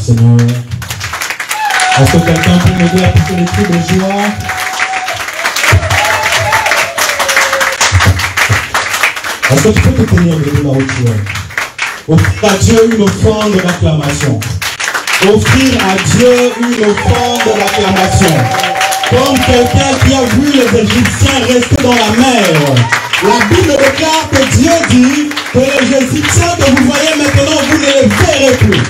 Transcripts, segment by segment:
Seigneur. Est-ce que quelqu'un peut m'aider à pousser les cris de joie? Est-ce que tu peux te tenir debout là où tu es? Offrir à Dieu une offrande d'acclamation. Offrir à Dieu une offrande d'acclamation. Comme quelqu'un qui a vu les Égyptiens rester dans la mer. La Bible déclare que Dieu dit que les Égyptiens que vous voyez maintenant, vous ne les verrez plus.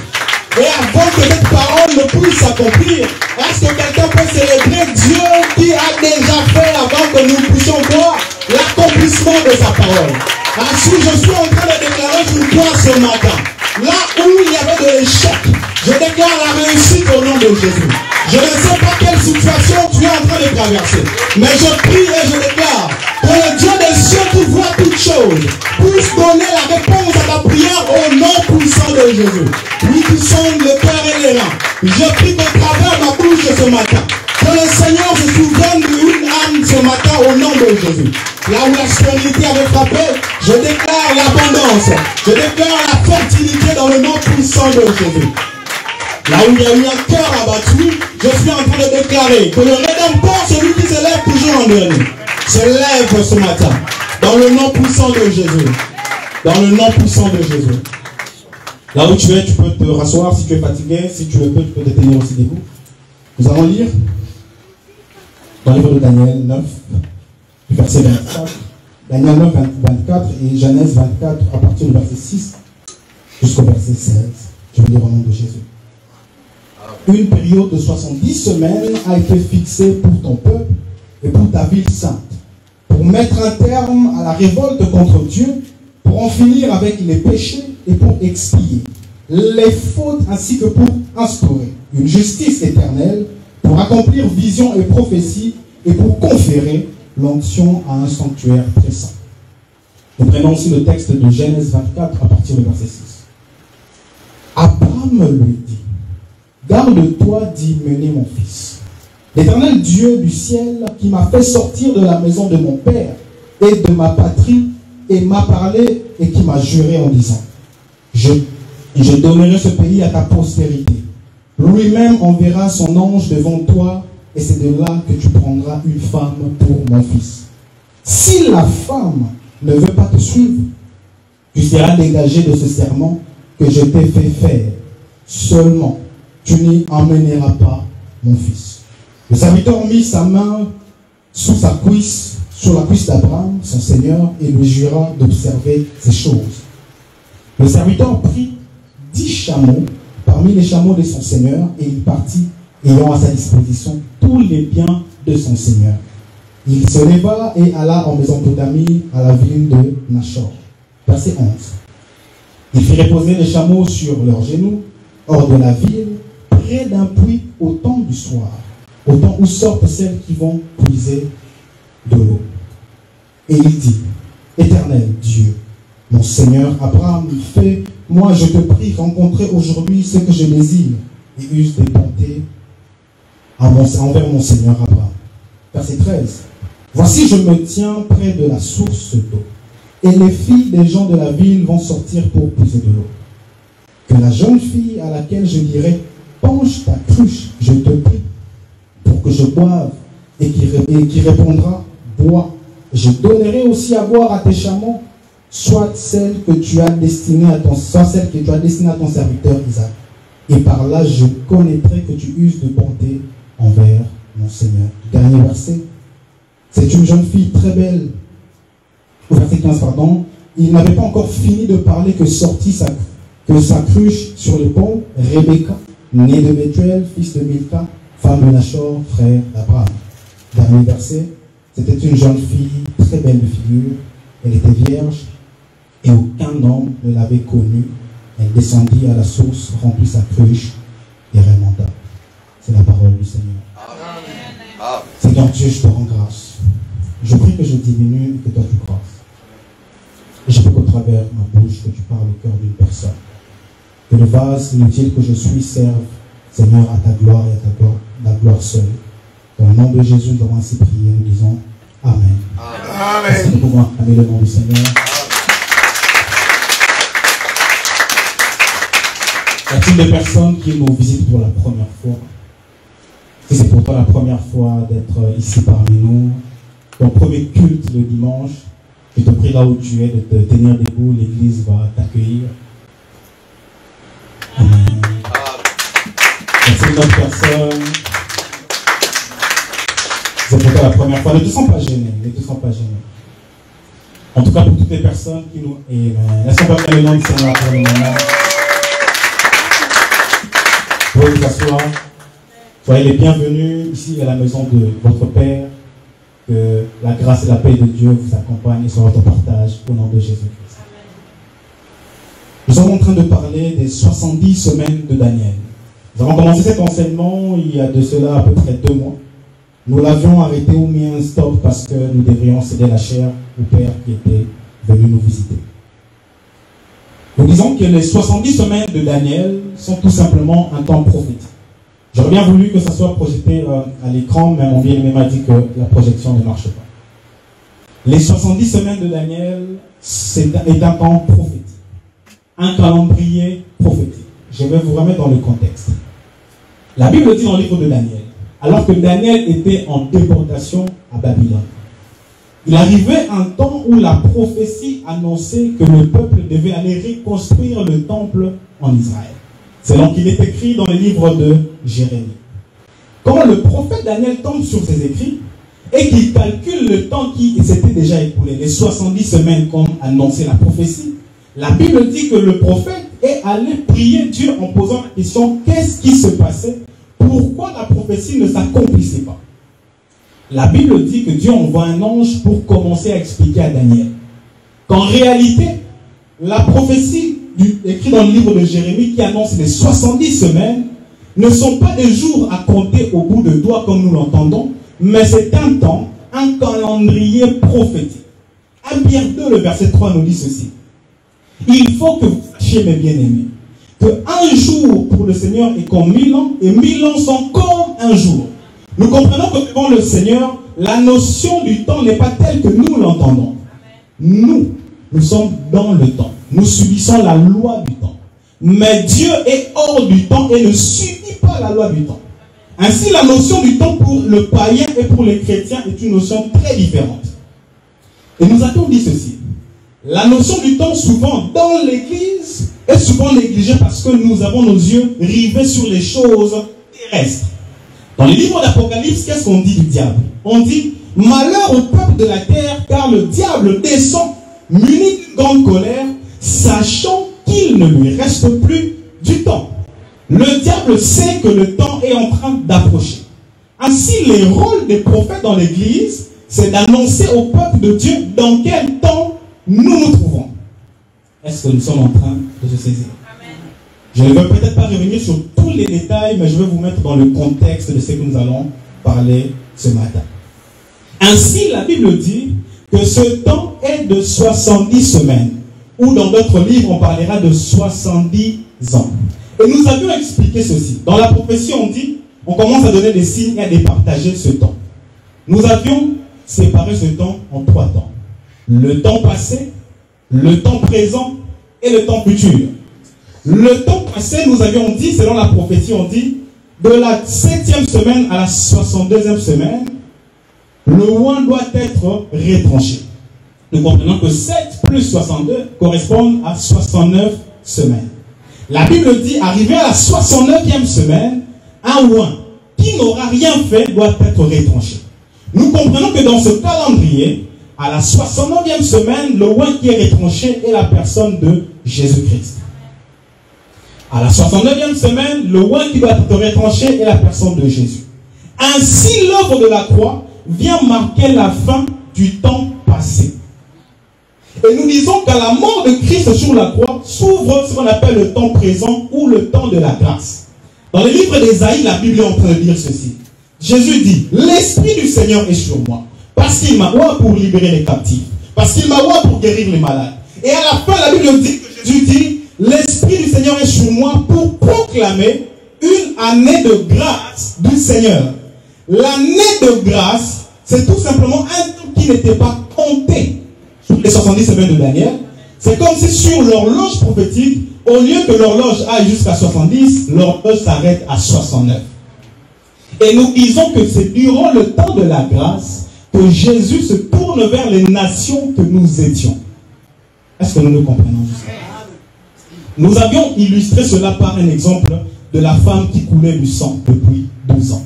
Et avant que cette parole ne puisse s'accomplir, est-ce que quelqu'un peut célébrer Dieu qui a déjà fait avant que nous puissions voir l'accomplissement de sa parole? Ainsi, je suis en train de déclarer une croix ce matin. Là où il y avait de l'échec, je déclare la réussite au nom de Jésus. Je ne sais pas quelle situation tu es en train de traverser, mais je prie et je déclare que le Dieu des cieux qui voit toutes choses puisse donner la réponse à ta prière au nom puissant de Jésus. Lui qui sonde le cœur et les reins. Je prie qu'au travers ma bouche ce matin, que le Seigneur se souvienne d'une âme ce matin au nom de Jésus. Là où la stérilité avait frappé, je déclare l'abondance. Je déclare la fertilité dans le nom puissant de Jésus. Là où il y a eu un cœur abattu, je suis en train de déclarer que le Rédempteur, celui qui se lève toujours en dernier, se lève ce matin. Dans le nom puissant de Jésus. Dans le nom puissant de Jésus. Là où tu es, tu peux te rasseoir si tu es fatigué. Si tu le peux, tu peux te tenir aussi debout. Nous allons lire dans le livre de Daniel 9, verset 24. Daniel 9, 24 et Genèse 24 à partir du verset 6 jusqu'au verset 16. Je vais lire au nom de Jésus. Une période de 70 semaines a été fixée pour ton peuple et pour ta ville sainte, pour mettre un terme à la révolte contre Dieu, pour en finir avec les péchés et pour expier les fautes, ainsi que pour instaurer une justice éternelle, pour accomplir vision et prophétie et pour conférer l'onction à un sanctuaire très saint. Nous prenons aussi le texte de Genèse 24 à partir du verset 6. Abraham lui dit: garde-toi d'y mener mon fils. L'Éternel Dieu du ciel, qui m'a fait sortir de la maison de mon père et de ma patrie, et m'a parlé et qui m'a juré en disant: je donnerai ce pays à ta postérité. Lui-même enverra son ange devant toi, et c'est de là que tu prendras une femme pour mon fils. Si la femme ne veut pas te suivre, tu seras dégagé de ce serment que je t'ai fait faire. Seulement, tu n'y emmèneras pas mon fils. Le serviteur mit sa main sous sa cuisse, sur la cuisse d'Abraham, son seigneur, et lui jura d'observer ces choses. Le serviteur prit 10 chameaux parmi les chameaux de son seigneur, et il partit, ayant à sa disposition tous les biens de son seigneur. Il se leva et alla en Mésopotamie, à la ville de Nachor. Verset 11. Il fit reposer les chameaux sur leurs genoux, hors de la ville, près d'un puits au temps du soir, au temps où sortent celles qui vont puiser de l'eau. Et il dit: Éternel Dieu, mon Seigneur Abraham, fais-moi, je te prie, rencontrer aujourd'hui ce que je désire, et use des bontés envers mon Seigneur Abraham. Verset 13. Voici, je me tiens près de la source d'eau, et les filles des gens de la ville vont sortir pour puiser de l'eau. Que la jeune fille à laquelle je dirai: penche ta cruche, je te prie, pour que je boive, et qui répondra: bois. Je donnerai aussi à boire à tes chameaux, soit celle que tu as destinée à ton serviteur Isaac. Et par là, je connaîtrai que tu uses de bonté envers mon Seigneur. Dernier verset. C'est une jeune fille très belle. Au verset 15, pardon. Il n'avait pas encore fini de parler que sortit sa cruche sur l'épaule, Rebecca, née de Bethuel, fils de Milka, femme de Nachor, frère d'Abraham. Dernier verset. C'était une jeune fille très belle de figure. Elle était vierge et aucun homme ne l'avait connue. Elle descendit à la source, remplit sa cruche et remonta. C'est la parole du Seigneur. Amen. Seigneur Dieu, je te rends grâce. Je prie que je diminue et que toi tu grâces. Et je prie qu'au travers de ma bouche, que tu parles au cœur d'une personne. Que le vase inutile que je suis serve, Seigneur, à ta gloire et à ta gloire seule. Dans le nom de Jésus, nous avons ainsi prié, nous disons Amen. Amen. Merci de pouvoir acclamer le nom du Seigneur. Y a-t-il des personnes qui nous visitent pour la première fois? Si c'est pour toi la première fois d'être ici parmi nous, ton premier culte le dimanche, je te prie là où tu es de te tenir debout, l'église va t'accueillir. Amen. C'est une autre personne. C'est pour toi la première fois. Ne te sens pas gêné. Ne te sens pas gêné. En tout cas, pour toutes les personnes qui nous aiment. Laisse-moi pas faire le nom du Seigneur pour le moment. Vous pouvez vous asseoir. Soyez les bienvenus ici à la maison de votre Père. Que la grâce et la paix de Dieu vous accompagnent sur votre partage au nom de Jésus-Christ. Nous sommes en train de parler des 70 semaines de Daniel. Nous avons commencé cet enseignement il y a de cela à peu près 2 mois. Nous l'avions arrêté ou mis un stop parce que nous devrions céder la chair au Père qui était venu nous visiter. Nous disons que les 70 semaines de Daniel sont tout simplement un temps prophétique. J'aurais bien voulu que ça soit projeté à l'écran, mais mon bien-aimé m'a dit que la projection ne marche pas. Les 70 semaines de Daniel est un temps prophétique. Un calendrier prophétique. Je vais vous remettre dans le contexte. La Bible dit dans le livre de Daniel, alors que Daniel était en déportation à Babylone, il arrivait un temps où la prophétie annonçait que le peuple devait aller reconstruire le temple en Israël. C'est donc qu'il est écrit dans le livre de Jérémie. Quand le prophète Daniel tombe sur ses écrits et qu'il calcule le temps qui s'était déjà écoulé, les 70 semaines comme annonçait la prophétie, la Bible dit que le prophète est allé prier Dieu en posant la question, qu'est-ce qui se passait? Pourquoi la prophétie ne s'accomplissait pas? La Bible dit que Dieu envoie un ange pour commencer à expliquer à Daniel qu'en réalité, la prophétie écrite dans le livre de Jérémie qui annonce les 70 semaines ne sont pas des jours à compter au bout de doigts comme nous l'entendons, mais c'est un temps, un calendrier prophétique. 1 Pierre 2, le verset 3 nous dit ceci. Il faut que vous sachiez, mes bien-aimés, qu'un jour pour le Seigneur est comme 1000 ans, et 1000 ans sont comme un jour. Nous comprenons que devant le Seigneur, la notion du temps n'est pas telle que nous l'entendons. Nous sommes dans le temps. Nous subissons la loi du temps. Mais Dieu est hors du temps et ne subit pas la loi du temps. Ainsi, la notion du temps pour le païen et pour les chrétiens est une notion très différente. Et nous avons dit ceci. La notion du temps, souvent, dans l'Église, est souvent négligée parce que nous avons nos yeux rivés sur les choses terrestres. Dans les livres d'Apocalypse, qu'est-ce qu'on dit du diable? On dit, malheur au peuple de la terre, car le diable descend, muni d'une grande colère, sachant qu'il ne lui reste plus du temps. Le diable sait que le temps est en train d'approcher. Ainsi, les rôles des prophètes dans l'Église, c'est d'annoncer au peuple de Dieu dans quel temps nous nous trouvons. Est-ce que nous sommes en train de se saisir? Amen. Je ne vais peut-être pas revenir sur tous les détails, mais je vais vous mettre dans le contexte de ce que nous allons parler ce matin. Ainsi, la Bible dit que ce temps est de 70 semaines, ou dans d'autres livres, on parlera de 70 ans. Et nous avions expliqué ceci. Dans la prophétie, on dit, on commence à donner des signes et à départager ce temps. Nous avions séparé ce temps en 3 temps. Le temps passé, le temps présent et le temps futur. Le temps passé, nous avions dit, selon la prophétie, on dit, de la 7e semaine à la 62e semaine, le oint doit être retranché. Nous comprenons que 7 plus 62 correspondent à 69 semaines. La Bible dit, arrivé à la 69e semaine, un oint qui n'aura rien fait doit être retranché. Nous comprenons que dans ce calendrier, à la 69e semaine, le oint qui est retranché est la personne de Jésus-Christ. À la 69e semaine, le oint qui doit être retranché est la personne de Jésus. Ainsi, l'œuvre de la croix vient marquer la fin du temps passé. Et nous disons qu'à la mort de Christ sur la croix s'ouvre ce qu'on appelle le temps présent ou le temps de la grâce. Dans le livre d'Ésaïe, la Bible est en train de dire ceci. Jésus dit, l'Esprit du Seigneur est sur moi, parce qu'il m'a oint pour libérer les captifs, parce qu'il m'a oint pour guérir les malades. Et à la fin, la Bible dit que Jésus dit, l'Esprit du Seigneur est sur moi pour proclamer une année de grâce du Seigneur. L'année de grâce, c'est tout simplement un temps qui n'était pas compté sur les 70 semaines de Daniel. C'est comme si sur l'horloge prophétique, Au lieu que l'horloge aille jusqu'à 70, l'horloge s'arrête à 69. Et nous disons que c'est durant le temps de la grâce que Jésus se tourne vers les nations que nous étions. Est-ce que nous le comprenons jusqu'à là? Nous avions illustré cela par un exemple de la femme qui coulait du sang depuis 12 ans.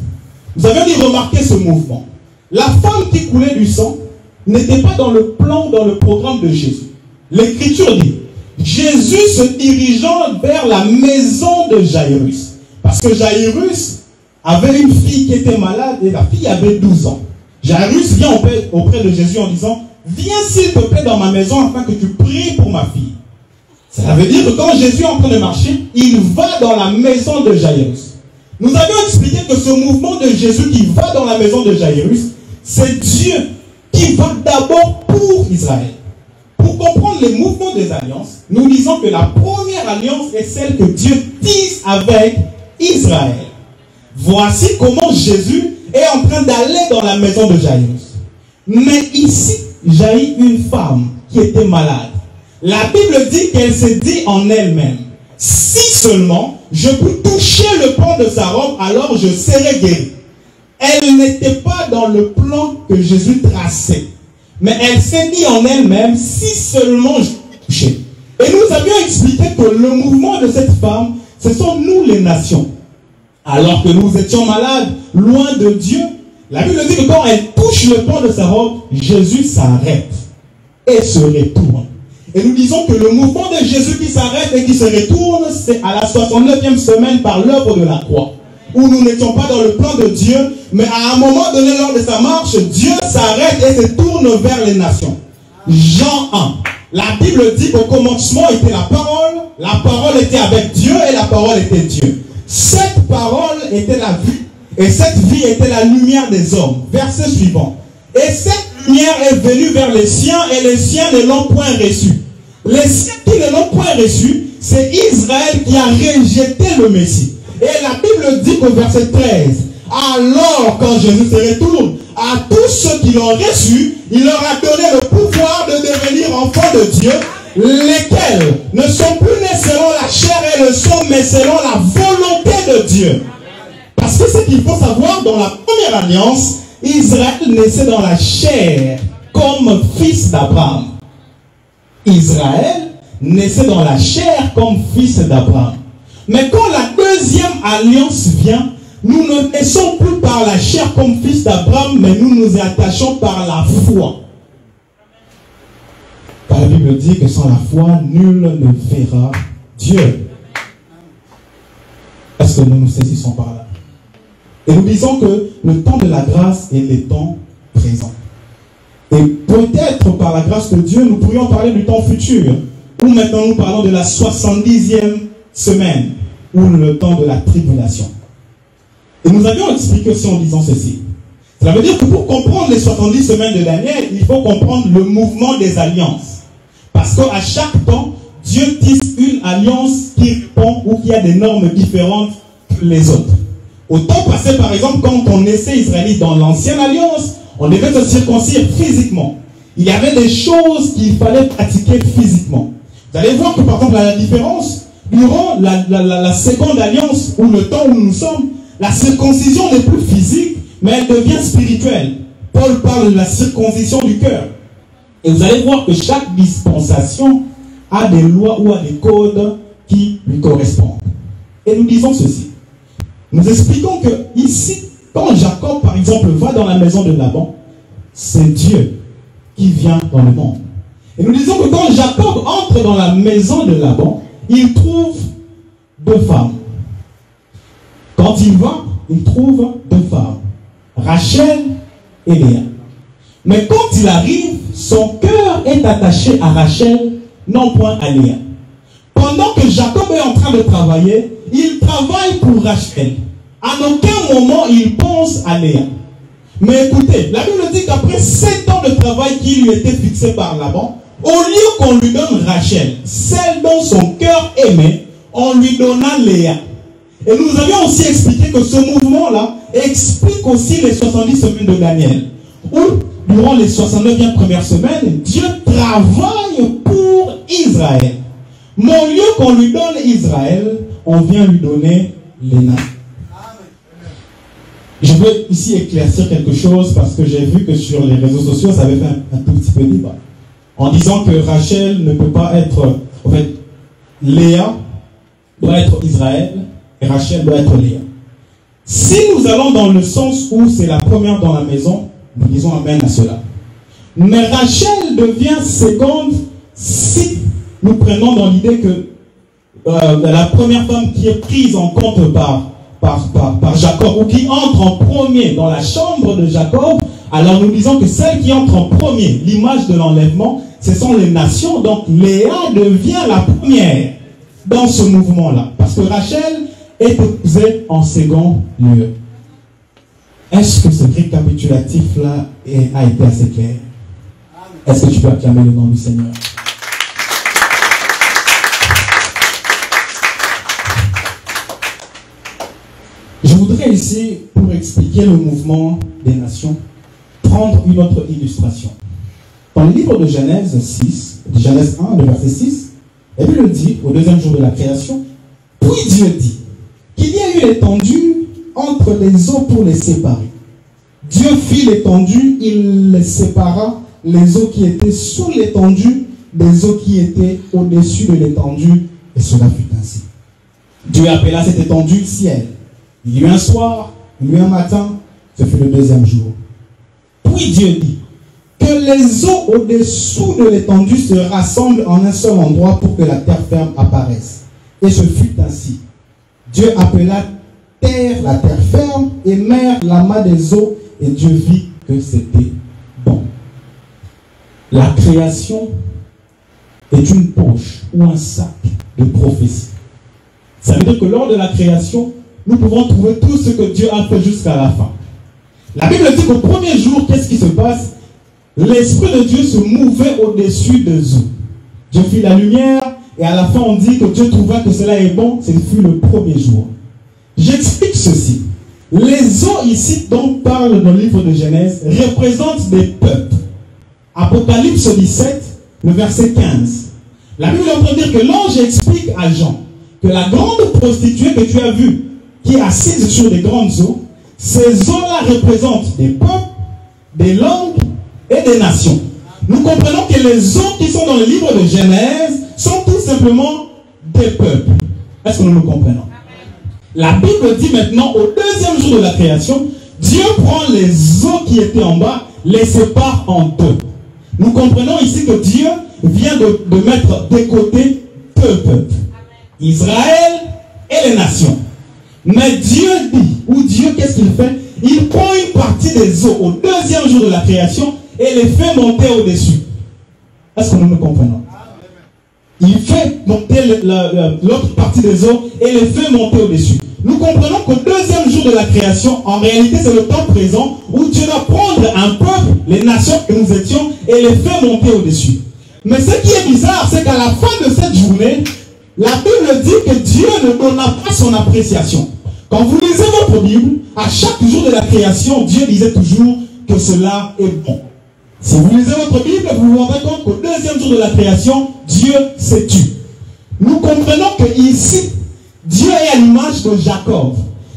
Nous avions dit remarquer ce mouvement. La femme qui coulait du sang n'était pas dans le plan, dans le programme de Jésus. L'Écriture dit, Jésus se dirigeant vers la maison de Jaïrus. Parce que Jaïrus avait une fille qui était malade et la fille avait 12 ans. Jaïrus vient auprès de Jésus en disant, viens s'il te plaît dans ma maison afin que tu pries pour ma fille. Ça veut dire que quand Jésus est en train de marcher, il va dans la maison de Jaïrus. Nous avions expliqué que ce mouvement de Jésus qui va dans la maison de Jaïrus, c'est Dieu qui va d'abord pour Israël. Pour comprendre les mouvements des alliances, nous disons que la première alliance est celle que Dieu tisse avec Israël. Voici comment Jésus est en train d'aller dans la maison de Jaïrus. Mais ici, jaillit une femme qui était malade. La Bible dit qu'elle s'est dit en elle-même, si seulement je peux toucher le pan de sa robe, alors je serai guéri. Elle n'était pas dans le plan que Jésus traçait. Mais elle s'est dit en elle-même, si seulement je peux toucher. Et nous avions expliqué que le mouvement de cette femme, ce sont nous les nations. Alors que nous étions malades, loin de Dieu, la Bible dit que quand elle touche le pan de sa robe, Jésus s'arrête et se retourne. Et nous disons que le mouvement de Jésus qui s'arrête et qui se retourne, c'est à la 69e semaine par l'œuvre de la croix. Où nous n'étions pas dans le plan de Dieu, mais à un moment donné, lors de sa marche, Dieu s'arrête et se tourne vers les nations. Jean 1. La Bible dit qu'au commencement était la parole était avec Dieu et la parole était Dieu. Cette parole était la vie, et cette vie était la lumière des hommes. Verset suivant. Et cette lumière est venue vers les siens, et les siens ne l'ont point reçue. Les siens qui ne l'ont point reçu, c'est Israël qui a rejeté le Messie. Et la Bible dit au verset 13, alors quand Jésus se retourne, à tous ceux qui l'ont reçu, il leur a donné le pouvoir de devenir enfants de Dieu, lesquels ne sont plus nés selon la chair et le sang, mais selon la volonté de Dieu. Parce que ce qu'il faut savoir, dans la première alliance, Israël naissait dans la chair comme fils d'Abraham. Israël naissait dans la chair comme fils d'Abraham. Mais quand la deuxième alliance vient, nous ne naissons plus par la chair comme fils d'Abraham, mais nous nous attachons par la foi. Car la Bible dit que sans la foi, nul ne verra Dieu. Est-ce que nous nous saisissons par là? Et nous disons que le temps de la grâce est le temps présent. Et peut-être par la grâce de Dieu, nous pourrions parler du temps futur. Ou maintenant nous parlons de la 70e semaine, ou le temps de la tribulation. Et nous avions expliqué aussi en disant ceci. Cela veut dire que pour comprendre les 70 semaines de Daniel, il faut comprendre le mouvement des alliances. Parce qu'à chaque temps, Dieu tisse une alliance qui répond ou qui a des normes différentes que les autres. Au temps passé, par exemple, quand on naissait israélite dans l'ancienne alliance, on devait se circoncire physiquement. Il y avait des choses qu'il fallait pratiquer physiquement. Vous allez voir que par exemple, la différence, durant la seconde alliance, ou le temps où nous sommes, la circoncision n'est plus physique, mais elle devient spirituelle. Paul parle de la circoncision du cœur. Et vous allez voir que chaque dispensation a des lois ou a des codes qui lui correspondent. Et nous disons ceci. Nous expliquons que ici, quand Jacob, par exemple, va dans la maison de Laban, c'est Dieu qui vient dans le monde. Et nous disons que quand Jacob entre dans la maison de Laban, il trouve deux femmes. Quand il va, il trouve deux femmes, Rachel et Léa. Mais quand il arrive, son cœur est attaché à Rachel, non point à Léa. Pendant que Jacob est en train de travailler, il travaille pour Rachel. À aucun moment, il pense à Léa. Mais écoutez, la Bible dit qu'après 7 ans de travail qui lui était fixé par Laban, au lieu qu'on lui donne Rachel, celle dont son cœur aimait, on lui donna Léa. Et nous avions aussi expliqué que ce mouvement-là explique aussi les 70 semaines de Daniel. Où, durant les 69e premières semaines, Dieu travaille pour Israël. Mais au lieu qu'on lui donne Israël, on vient lui donner les nains. Je veux ici éclaircir quelque chose parce que j'ai vu que sur les réseaux sociaux, ça avait fait un tout petit peu débat. En disant que Rachel ne peut pas être... En fait, Léa doit être Israël et Rachel doit être Léa. Si nous allons dans le sens où c'est la première dans la maison, nous disons amen à cela. Mais Rachel devient seconde si nous prenons dans l'idée que la première femme qui est prise en compte par Jacob, ou qui entre en premier dans la chambre de Jacob, alors nous disons que celle qui entre en premier, l'image de l'enlèvement, ce sont les nations. Donc Léa devient la première dans ce mouvement-là. Parce que Rachel est épousée en second lieu. Est-ce que ce récapitulatif-là a été assez clair? Est-ce que tu peux acclamer le nom du Seigneur? Je voudrais ici, pour expliquer le mouvement des nations, prendre une autre illustration. Dans le livre de Genèse 6, de Genèse 1, le verset 6, la Bible dit, au deuxième jour de la création, puis Dieu dit qu'il y a eu l'étendue entre les eaux pour les séparer. Dieu fit l'étendue, il les sépara, les eaux qui étaient sous l'étendue, des eaux qui étaient au-dessus de l'étendue, et cela fut ainsi. Dieu appela cette étendue ciel. Il y eut un soir, il y eut un matin, ce fut le deuxième jour. Puis Dieu dit que les eaux au-dessous de l'étendue se rassemblent en un seul endroit pour que la terre ferme apparaisse. Et ce fut ainsi. Dieu appela terre la terre ferme et mer l'amas des eaux, et Dieu vit que c'était bon. La création est une poche ou un sac de prophétie. Ça veut dire que lors de la création, nous pouvons trouver tout ce que Dieu a fait jusqu'à la fin. La Bible dit qu'au premier jour, qu'est-ce qui se passe? L'Esprit de Dieu se mouvait au-dessus des eaux. Dieu fit la lumière, et à la fin on dit que Dieu trouva que cela est bon. Ce fut le premier jour. J'explique ceci. Les eaux ici dont parle dans le livre de Genèse représentent des peuples. Apocalypse 17, le verset 15. La Bible est en train de dire que l'ange explique à Jean que la grande prostituée que tu as vue, qui est assise sur des grandes eaux, ces eaux-là représentent des peuples, des langues et des nations. Nous comprenons que les eaux qui sont dans le livre de Genèse sont tout simplement des peuples. Est-ce que nous le comprenons? La Bible dit maintenant, au deuxième jour de la création, Dieu prend les eaux qui étaient en bas, les sépare en deux. Nous comprenons ici que Dieu vient de mettre de côté deux peuples. Israël et les nations. Mais Dieu dit, ou Dieu, qu'est-ce qu'il fait? Il prend une partie des eaux au deuxième jour de la création et les fait monter au-dessus. Est-ce que nous me comprenons? Il fait monter l'autre partie des eaux et les fait monter au-dessus. Nous comprenons qu'au deuxième jour de la création, en réalité, c'est le temps présent où Dieu doit prendre un peuple, les nations que nous étions, et les fait monter au-dessus. Mais ce qui est bizarre, c'est qu'à la fin de cette journée, la Bible dit que Dieu ne donna pas son appréciation. Quand vous lisez votre Bible, à chaque jour de la création, Dieu disait toujours que cela est bon. Si vous lisez votre Bible, vous vous rendrez compte qu'au deuxième jour de la création, Dieu s'est tu. Nous comprenons que ici, Dieu est à l'image de Jacob.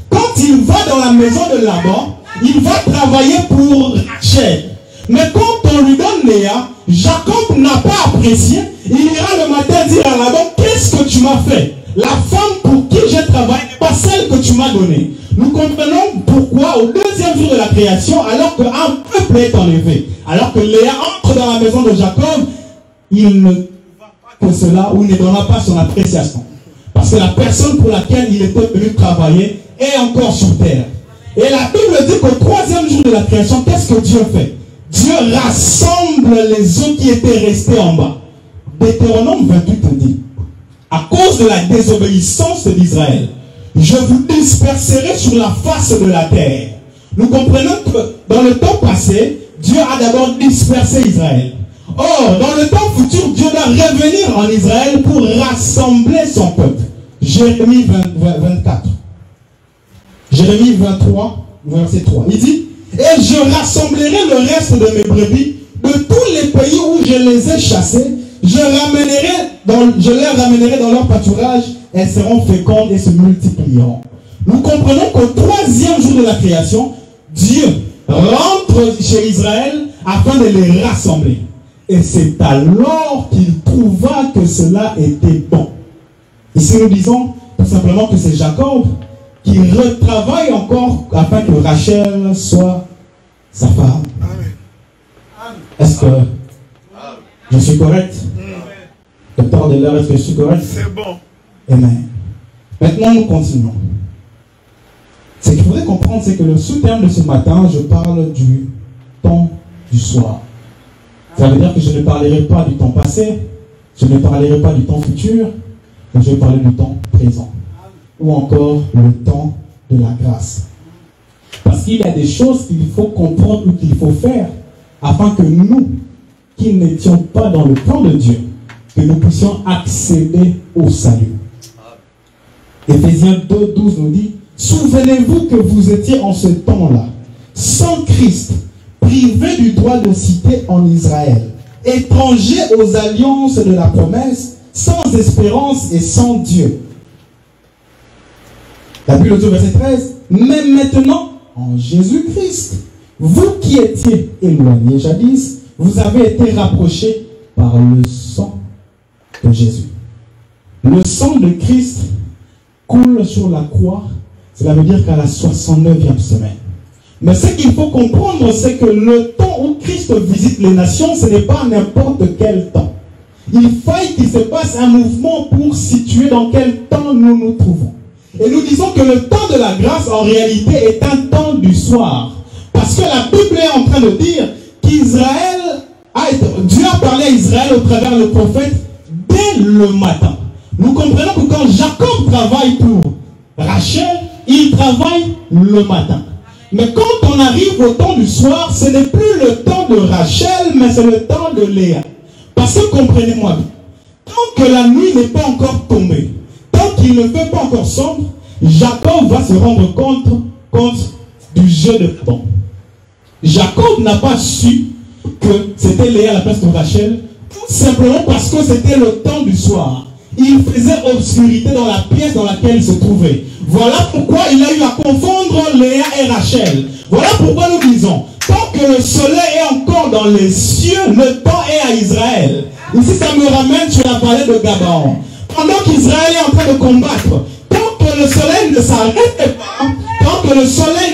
Quand il va dans la maison de Laban, il va travailler pour Rachel. Mais quand on lui donne Léa, Jacob n'a pas apprécié. Il ira le matin dire à Laban, qu'est-ce que tu m'as fait? La femme pour qui j'ai travaillé n'est pas celle que tu m'as donnée. Nous comprenons pourquoi au deuxième jour de la création, alors qu'un peuple est enlevé, alors que Léa entre dans la maison de Jacob, il ne va pas que cela, ou il ne donnera pas son appréciation. Parce que la personne pour laquelle il était venu travailler est encore sur terre. Et la Bible dit qu'au troisième jour de la création, qu'est-ce que Dieu fait? Dieu rassemble les eaux qui étaient restées en bas. Deutéronome 28 dit, à cause de la désobéissance d'Israël, je vous disperserai sur la face de la terre. Nous comprenons que dans le temps passé, Dieu a d'abord dispersé Israël. Or, dans le temps futur, Dieu doit revenir en Israël pour rassembler son peuple. Jérémie 24. Jérémie 23, verset 3. Il dit, et je rassemblerai le reste de mes brebis de tous les pays où je les ai chassés. Je ramènerai je les ramènerai dans leur pâturage, elles seront fécondes et se multiplieront. Nous comprenons qu'au troisième jour de la création, Dieu rentre chez Israël afin de les rassembler. Et c'est alors qu'il trouva que cela était bon. Ici nous disons tout simplement que c'est Jacob qui retravaille encore afin que Rachel soit sa femme. Est-ce que je suis correct? Docteur de l'heure, est-ce que je suis correct? C'est bon. Amen. Maintenant nous continuons. Ce qu'il faudrait comprendre, c'est que le sous-terme de ce matin, je parle du temps du soir. Ça veut dire que je ne parlerai pas du temps passé, je ne parlerai pas du temps futur, mais je vais parler du temps présent. Ou encore le temps de la grâce. Parce qu'il y a des choses qu'il faut comprendre ou qu'il faut faire afin que nous, qui n'étions pas dans le plan de Dieu, que nous puissions accéder au salut. Éphésiens 2:12 nous dit: souvenez-vous que vous étiez en ce temps-là, sans Christ, privés du droit de cité en Israël, étrangers aux alliances de la promesse, sans espérance et sans Dieu. La Bible dit au verset 13: mais maintenant, en Jésus-Christ, vous qui étiez éloignés jadis, vous avez été rapprochés par le sang de Jésus. Le sang de Christ coule sur la croix. Cela veut dire qu'à la 69e semaine. Mais ce qu'il faut comprendre, c'est que le temps où Christ visite les nations, ce n'est pas n'importe quel temps. Il faille qu'il se passe un mouvement pour situer dans quel temps nous nous trouvons. Et nous disons que le temps de la grâce, en réalité, est un temps du soir. Parce que la Bible est en train de dire Dieu a parlé à Israël au travers le prophète dès le matin. Nous comprenons que quand Jacob travaille pour Rachel, il travaille le matin. Mais quand on arrive au temps du soir, ce n'est plus le temps de Rachel, mais c'est le temps de Léa. Parce que comprenez-moi bien, tant que la nuit n'est pas encore tombée, tant qu'il ne fait pas encore sombre, Jacob va se rendre compte du jeu de Laban. Jacob n'a pas su que c'était Léa à la place de Rachel, tout simplement parce que c'était le temps du soir. Il faisait obscurité dans la pièce dans laquelle il se trouvait. Voilà pourquoi il a eu à confondre Léa et Rachel. Voilà pourquoi nous disons, tant que le soleil est encore dans les cieux, le temps est à Israël. Ici, ça me ramène sur la vallée de Gabaon. Pendant qu'Israël est en train de combattre, tant que le soleil ne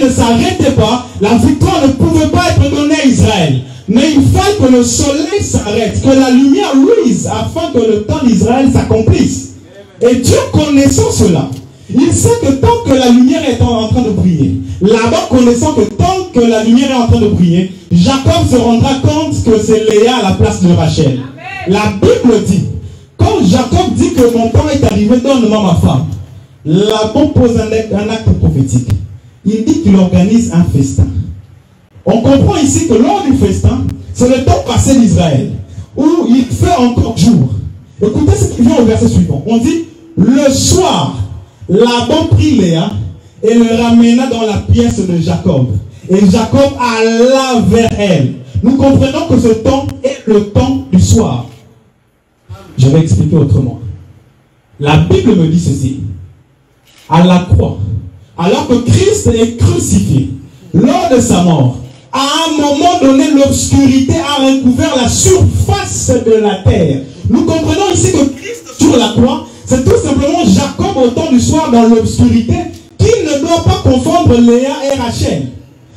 s'arrêtait pas, la victoire ne pouvait pas être donnée à Israël. Mais il faut que le soleil s'arrête, que la lumière luise, afin que le temps d'Israël s'accomplisse. Et Dieu connaissant cela, il sait que tant que la lumière est en train de briller, là-bas connaissant que tant que la lumière est en train de briller, Jacob se rendra compte que c'est Léa à la place de Rachel. La Bible dit, quand Jacob dit que mon temps est arrivé, donne-moi ma femme, Laban pose un acte prophétique. Il dit qu'il organise un festin. On comprend ici que lors du festin, c'est le temps passé d'Israël, où il fait encore jour. Écoutez ce qui vient au verset suivant. On dit, le soir, Laban prit Léa et le ramena dans la pièce de Jacob. Et Jacob alla vers elle. Nous comprenons que ce temps est le temps du soir. Je vais expliquer autrement. La Bible me dit ceci. À la croix, alors que Christ est crucifié, lors de sa mort, à un moment donné, l'obscurité a recouvert la surface de la terre. Nous comprenons ici que Christ sur la croix, c'est tout simplement Jacob au temps du soir dans l'obscurité qui ne doit pas confondre Léa et Rachel.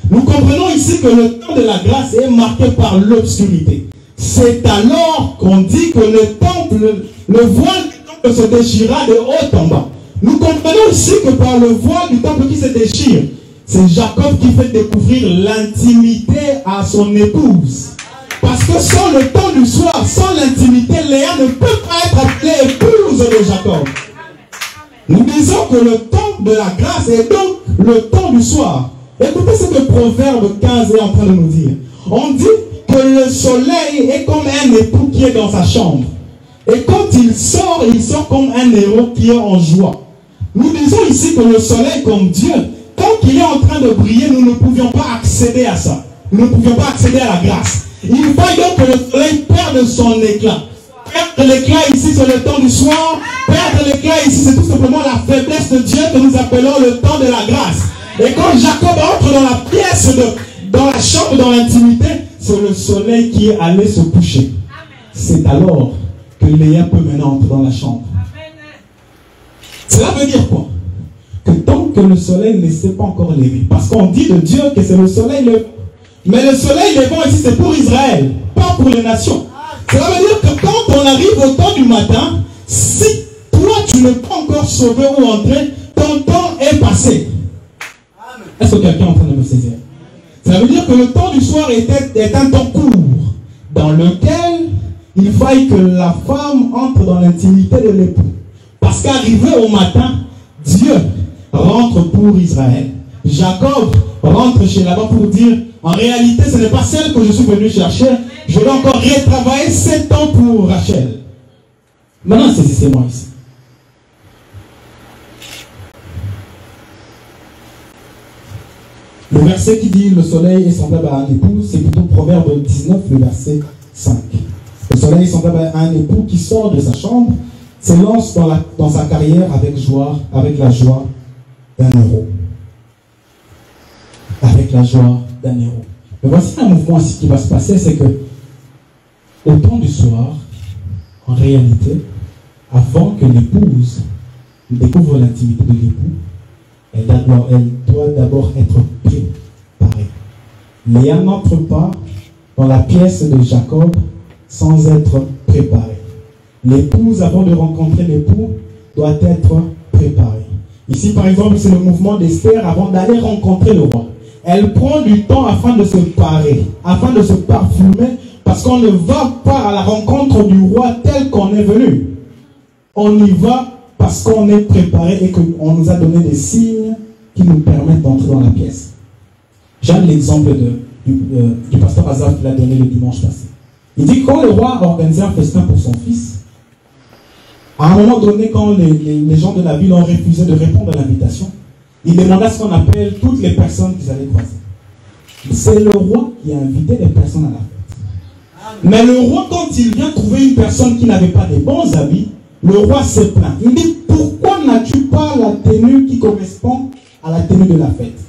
Nous comprenons ici que le temps de la grâce est marqué par l'obscurité. C'est alors qu'on dit que le voile du temple se déchira de haut en bas. Nous comprenons ici que par le voile du temple qui se déchire, c'est Jacob qui fait découvrir l'intimité à son épouse. Parce que sans le temps du soir, sans l'intimité, Léa ne peut pas être appelée épouse de Jacob. Nous disons que le temps de la grâce est donc le temps du soir. Écoutez ce que Proverbe 15 est en train de nous dire. On dit que le soleil est comme un époux qui est dans sa chambre. Et quand il sort comme un héros qui est en joie. Nous disons ici que le soleil comme Dieu, tant qu'il est en train de briller, nous ne pouvions pas accéder à ça. Nous ne pouvions pas accéder à la grâce. Il faut donc que le soleil perde son éclat. Perdre l'éclat ici, c'est le temps du soir. Perdre l'éclat ici, c'est tout simplement la faiblesse de Dieu que nous appelons le temps de la grâce. Et quand Jacob entre dans la pièce, dans la chambre, dans l'intimité, c'est le soleil qui est allé se coucher. C'est alors que Léa peut maintenant entrer dans la chambre. Cela veut dire quoi? Que tant que le soleil ne s'est pas encore levé, parce qu'on dit de Dieu que c'est le soleil levant. Mais le soleil levant ici, c'est pour Israël, pas pour les nations. Cela veut dire que quand on arrive au temps du matin, si toi tu n'es pas encore sauvé ou entré, ton temps est passé. Est-ce que quelqu'un est en train de me saisir? Ça veut dire que le temps du soir est un temps court, dans lequel il faille que la femme entre dans l'intimité de l'époux. Parce qu'arrivé au matin, Dieu rentre pour Israël. Jacob rentre chez Laban pour dire, en réalité, ce n'est pas celle que je suis venu chercher. Je vais encore retravailler 7 ans pour Rachel. Maintenant, saisissez-moi ici. Le verset qui dit le soleil est semblable à un époux, c'est plutôt Proverbe 19, le verset 5. Le soleil est semblable à un époux qui sort de sa chambre, s'élance dans sa carrière avec la joie d'un héros. Avec la joie d'un héros. Mais voici un mouvement ici qui va se passer, c'est que au temps du soir, en réalité, avant que l'épouse découvre l'intimité de l'époux, elle doit d'abord être préparée. Léa n'entre pas dans la pièce de Jacob sans être préparée. L'épouse, avant de rencontrer l'époux, doit être préparée. Ici, par exemple, c'est le mouvement d'Esther avant d'aller rencontrer le roi. Elle prend du temps afin de se parer, afin de se parfumer, parce qu'on ne va pas à la rencontre du roi tel qu'on est venu. On y va parce qu'on est préparé et qu'on nous a donné des signes qui nous permettent d'entrer dans la pièce. J'aime l'exemple du pasteur Hazard qu'il a donné le dimanche passé. Il dit que quand le roi organisait un festin pour son fils, à un moment donné, quand les gens de la ville ont refusé de répondre à l'invitation, il demanda ce qu'on appelle toutes les personnes qu'ils allaient croiser. C'est le roi qui a invité les personnes à la fête. Mais le roi, quand il vient trouver une personne qui n'avait pas de bons habits, le roi se plaint. Il dit, pourquoi n'as-tu pas la tenue qui correspond à la tenue de la fête?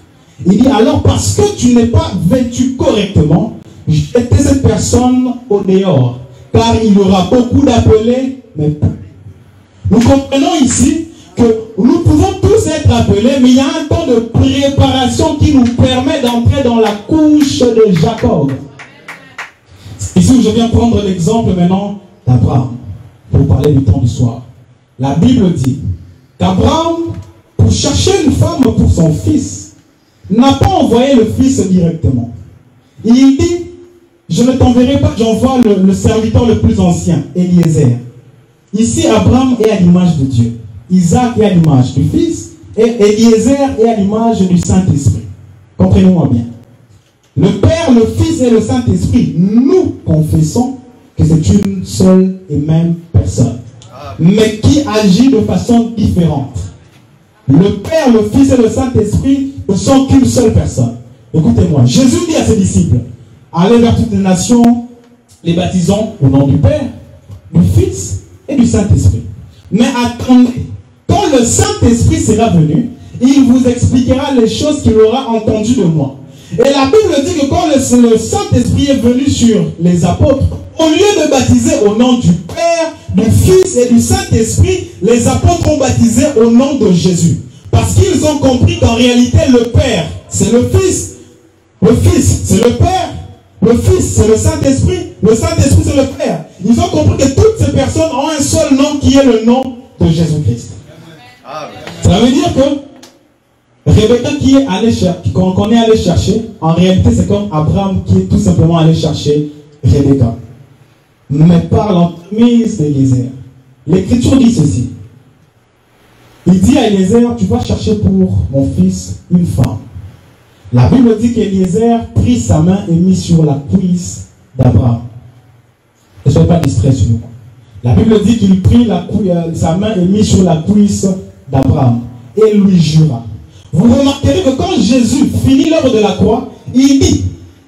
Il dit, alors parce que tu n'es pas vêtu correctement, jetez cette personne au dehors. Car il y aura beaucoup d'appelés, mais peu. Nous comprenons ici que nous pouvons tous être appelés, mais il y a un temps de préparation qui nous permet d'entrer dans la couche de Jacob. Ici, je viens prendre l'exemple maintenant d'Abraham, pour parler du temps du soir. La Bible dit qu'Abraham, pour chercher une femme pour son fils, n'a pas envoyé le fils directement. Il dit, je ne t'enverrai pas, j'envoie le serviteur le plus ancien, Eliezer. Ici, Abraham est à l'image de Dieu. Isaac est à l'image du Fils. Et Eliezer est à l'image du Saint-Esprit. Comprenez-moi bien. Le Père, le Fils et le Saint-Esprit, nous confessons que c'est une seule et même personne. Mais qui agit de façon différente. Le Père, le Fils et le Saint-Esprit ne sont qu'une seule personne. Écoutez-moi, Jésus dit à ses disciples, allez vers toutes les nations, les baptisons au nom du Père, du Fils et du Saint-Esprit. Mais attendez, quand le Saint-Esprit sera venu, il vous expliquera les choses qu'il aura entendues de moi. Et la Bible dit que quand le Saint-Esprit est venu sur les apôtres, au lieu de baptiser au nom du Père, du Fils et du Saint-Esprit, les apôtres ont baptisé au nom de Jésus. Parce qu'ils ont compris qu'en réalité, le Père, c'est le Fils c'est le Père, le Fils, c'est le Saint-Esprit c'est le Père. Ils ont compris que toutes ces personnes ont un seul nom qui est le nom de Jésus-Christ. Ça veut dire que Rebecca qui est allé chercher, qu'on est allé chercher, en réalité c'est comme Abraham qui est tout simplement allé chercher Rebecca. Mais par l'entremise d'Eliezer. L'Écriture dit ceci. Il dit à Eliezer, tu vas chercher pour mon fils une femme. La Bible dit qu'Eliezer prit sa main et mit sur la cuisse d'Abraham. Ne soyez pas distrait sur moi. La Bible dit qu'il prit sa main et mit sur la cuisse d'Abraham et lui jura. Vous remarquerez que quand Jésus finit l'œuvre de la croix, il dit,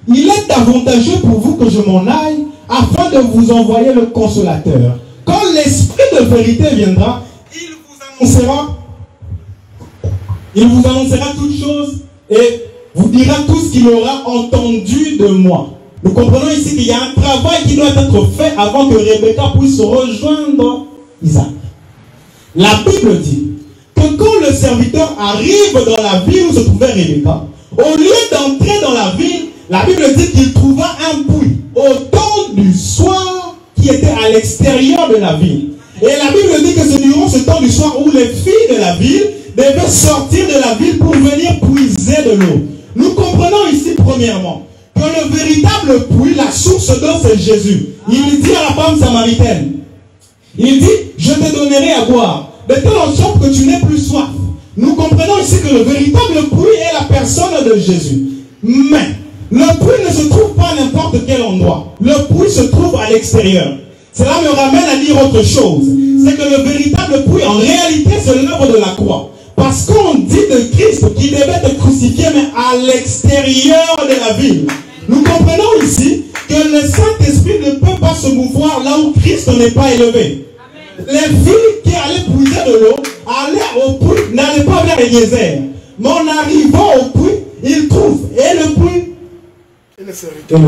il est avantageux pour vous que je m'en aille afin de vous envoyer le consolateur. l'Esprit de vérité viendra, il vous annoncera toutes choses et vous dira tout ce qu'il aura entendu de moi. Nous comprenons ici qu'il y a un travail qui doit être fait avant que Rebecca puisse rejoindre Isaac. La Bible dit que quand le serviteur arrive dans la ville où se trouvait Rebecca, au lieu d'entrer dans la ville, la Bible dit qu'il trouva un puits au temps du soir qui était à l'extérieur de la ville. Et la Bible dit que c'est durant ce temps du soir où les filles de la ville devaient sortir de la ville pour venir puiser de l'eau. Nous comprenons ici premièrement que le véritable puits, la source d'eau, c'est Jésus. Il dit à la femme samaritaine, il dit, je te donnerai à boire, de telle sorte que tu n'aies plus soif. Nous comprenons ici que le véritable puits est la personne de Jésus. Mais le puits ne se trouve pas à n'importe quel endroit. Le puits se trouve à l'extérieur. Cela me ramène à dire autre chose. C'est que le véritable puits, en réalité, c'est l'œuvre de la croix. Parce qu'on dit de Christ qu'il devait être crucifié, mais à l'extérieur de la ville. Nous comprenons ici que le Saint-Esprit ne peut pas se mouvoir là où Christ n'est pas élevé. Amen. Les filles qui allaient puiser de l'eau, allaient au puits, n'allaient pas vers Eliezer. Mais en arrivant au puits, ils trouvent et le puits et le serviteur.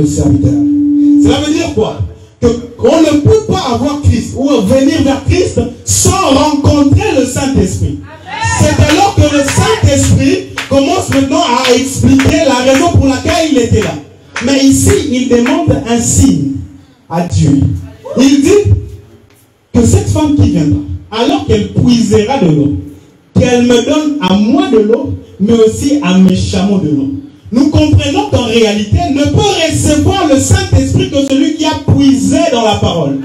Cela veut dire quoi? Qu'on ne peut pas avoir Christ ou venir vers Christ sans rencontrer le Saint-Esprit. C'est alors que le Saint-Esprit commence maintenant à expliquer la raison pour laquelle il était là. Mais ici, il demande un signe à Dieu. Il dit que cette femme qui viendra, alors qu'elle puisera de l'eau, qu'elle me donne à moi de l'eau, mais aussi à mes chameaux de l'eau. Nous comprenons qu'en réalité, ne peut recevoir le Saint-Esprit que celui qui a puisé dans la parole.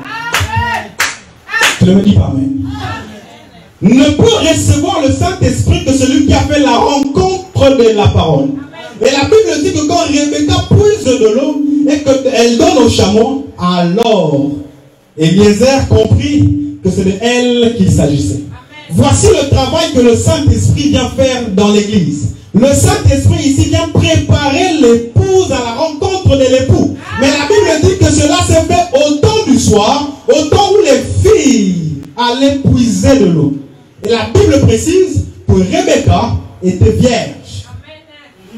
Je ne me dis pas amen. Ne peut recevoir le Saint-Esprit que celui qui a fait la rencontre de la parole. Et la Bible dit que quand Rebecca puise de l'eau et qu'elle donne au chameau, alors Eliezer comprit que c'est de elle qu'il s'agissait. Voici le travail que le Saint-Esprit vient faire dans l'église. Le Saint-Esprit ici vient préparer l'épouse à la rencontre de l'époux. Mais la Bible dit que cela s'est fait au temps du soir, au temps où les filles allaient puiser de l'eau. Et la Bible précise que Rebecca était vierge.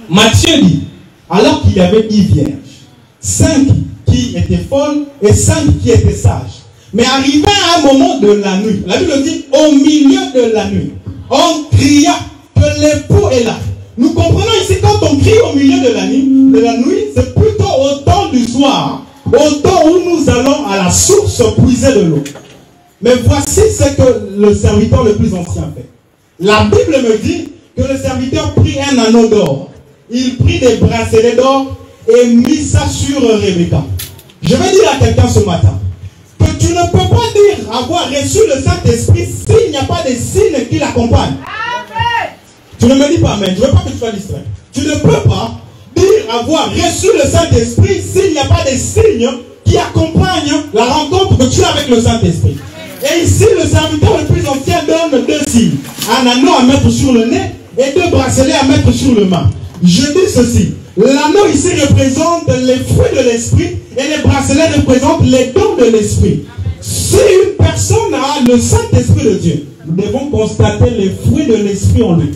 Matthieu dit, alors qu'il y avait 10 vierges, 5 qui étaient folles et 5 qui étaient sages. Mais arrivé à un moment de la nuit, la Bible dit, au milieu de la nuit, on cria que l'époux est là. Nous comprenons ici, quand on crie au milieu de la nuit, c'est plutôt au temps du soir, au temps où nous allons à la source puiser de l'eau. Mais voici ce que le serviteur le plus ancien fait. La Bible me dit que le serviteur prit un anneau d'or. Il prit des bracelets d'or et mit ça sur Rebecca. Je vais dire à quelqu'un ce matin que tu ne peux pas dire avoir reçu le Saint-Esprit s'il n'y a pas de signes qui l'accompagnent. Tu ne me dis pas amen. Je ne veux pas que tu sois distrait. Tu ne peux pas dire avoir reçu le Saint-Esprit s'il n'y a pas de signes qui accompagnent la rencontre que tu as avec le Saint-Esprit. Et ici, le serviteur le plus ancien donne 2 signes. Un anneau à mettre sur le nez et 2 bracelets à mettre sur le main. Je dis ceci. L'anneau ici représente les fruits de l'esprit et les bracelets représentent les dons de l'esprit. Si une personne a le Saint-Esprit de Dieu, nous devons constater les fruits de l'esprit en lui.